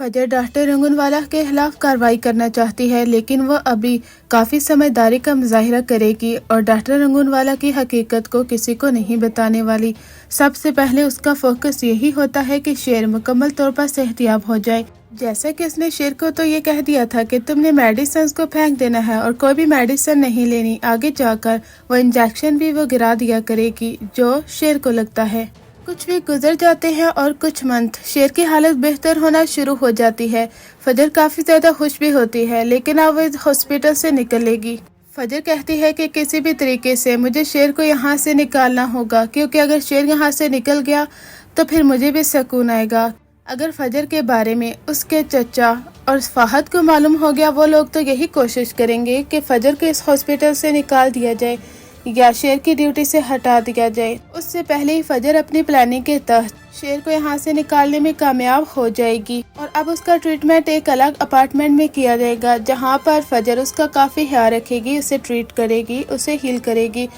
फजर डॉक्टर रंगूनवाला के खिलाफ कार्रवाई करना चाहती है, लेकिन वो अभी काफी समझदारी का मुजाहिरा करेगी और डॉक्टर रंगूनवाला की हकीकत को किसी को नहीं बताने वाली। सबसे पहले उसका फोकस यही होता है कि शेर मुकम्मल तौर पर सेहतियाब हो जाए। जैसा कि उसने शेर को तो ये कह दिया था कि तुमने मेडिसिन को फेंक देना है और कोई भी मेडिसिन नहीं लेनी। आगे जाकर वो इंजेक्शन भी वो गिरा दिया करेगी जो शेर को लगता है। कुछ भी गुजर जाते हैं और कुछ मंथ शेर की हालत बेहतर होना शुरू हो जाती है। फजर काफी ज्यादा खुश भी होती है, लेकिन अब वो हॉस्पिटल से निकलेगी। फजर कहती है कि किसी भी तरीके से मुझे शेर को यहाँ से निकालना होगा, क्योंकि अगर शेर यहाँ से निकल गया तो फिर मुझे भी सुकून आएगा। अगर फजर के बारे में उसके चचा और फहद को मालूम हो गया, वो लोग तो यही कोशिश करेंगे कि फजर को इस हॉस्पिटल से निकाल दिया जाए या शेर की ड्यूटी से हटा दिया जाए। उससे पहले ही फजर अपनी प्लानिंग के तहत शेर को यहाँ से निकालने में कामयाब हो जाएगी और अब उसका ट्रीटमेंट एक अलग अपार्टमेंट में किया जाएगा, जहाँ पर फजर उसका काफी ख्याल रखेगी, उसे ट्रीट करेगी, उसे हील करेगी।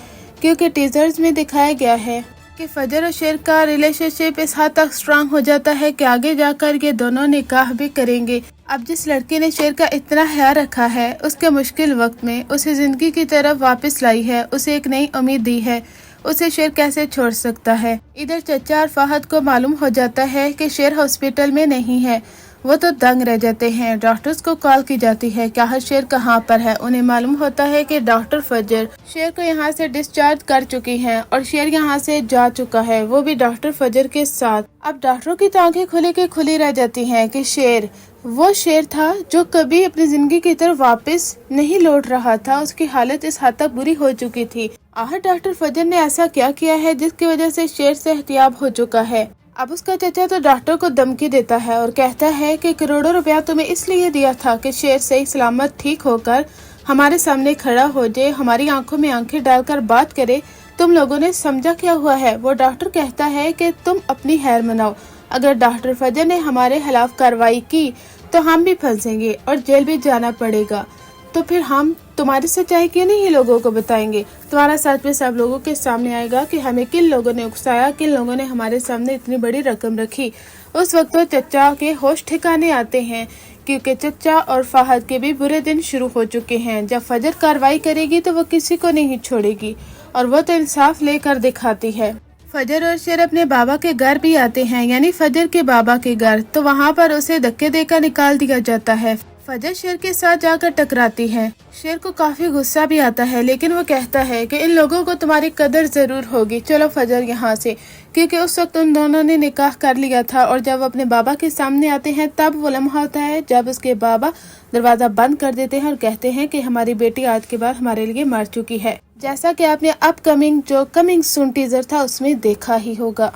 क्योंकि टीजर्स में दिखाया गया है कि फजर और शेर का रिलेशनशिप इस हद तक स्ट्रांग हो जाता है कि आगे जाकर ये दोनों निकाह भी करेंगे। अब जिस लड़की ने शेर का इतना ख्याल रखा है, उसके मुश्किल वक्त में उसे जिंदगी की तरफ वापस लाई है, उसे एक नई उम्मीद दी है, उसे शेर कैसे छोड़ सकता है। इधर चचा और फहद को मालूम हो जाता है कि शेर हॉस्पिटल में नहीं है। वो तो दंग रह जाते हैं। डॉक्टर्स को कॉल की जाती है कि हर शेर कहाँ पर है। उन्हें मालूम होता है कि डॉक्टर फजर शेर को यहाँ से डिस्चार्ज कर चुकी हैं और शेर यहाँ से जा चुका है, वो भी डॉक्टर फजर के साथ। अब डॉक्टरों की तो आंखें खुली के खुली रह जाती हैं कि शेर वो शेर था जो कभी अपनी जिंदगी की तरफ वापस नहीं लौट रहा था। उसकी हालत इस हद तक बुरी हो चुकी थी। आखिर डॉक्टर फजर ने ऐसा क्या किया है जिसकी वजह से शेर सेहतियाब हो चुका है। अब उसका चचा तो डॉक्टर को धमकी देता है और कहता है कि करोड़ों रुपया तुम्हें इसलिए दिया था कि शेर सही सलामत ठीक होकर हमारे सामने खड़ा हो जाए, हमारी आंखों में आंखें डालकर बात करे। तुम लोगों ने समझा क्या हुआ है। वो डॉक्टर कहता है कि तुम अपनी खैर मनाओ। अगर डॉक्टर फजर ने हमारे खिलाफ कार्रवाई की तो हम भी फंसेंगे और जेल भी जाना पड़ेगा। तो फिर हम तुम्हारी सच्चाई क्यों नहीं लोगों को बताएंगे। तुम्हारा सच पे सब लोगों के सामने आएगा कि हमें किन लोगों ने उकसाया, किन लोगों ने हमारे सामने इतनी बड़ी रकम रखी। उस वक्त तो चचा के होश ठिकाने आते हैं, क्योंकि चचा और फहद के भी बुरे दिन शुरू हो चुके हैं। जब फजर कार्रवाई करेगी तो वो किसी को नहीं छोड़ेगी और वो तो इंसाफ लेकर दिखाती है। फजर और शेर अपने बाबा के घर भी आते हैं, यानी फजर के बाबा के घर। तो वहाँ पर उसे धक्के देकर निकाल दिया जाता है। फजर शेर के साथ जाकर टकराती है। शेर को काफी गुस्सा भी आता है, लेकिन वो कहता है कि इन लोगों को तुम्हारी कदर जरूर होगी, चलो फजर यहाँ से। क्योंकि उस वक्त उन दोनों ने निकाह कर लिया था और जब अपने बाबा के सामने आते हैं तब वो लम्हा होता है जब उसके बाबा दरवाजा बंद कर देते हैं और कहते हैं कि हमारी बेटी आज के बाद हमारे लिए मर चुकी है। जैसा कि आपने अपकमिंग जो कमिंग सून टीजर था उसमें देखा ही होगा।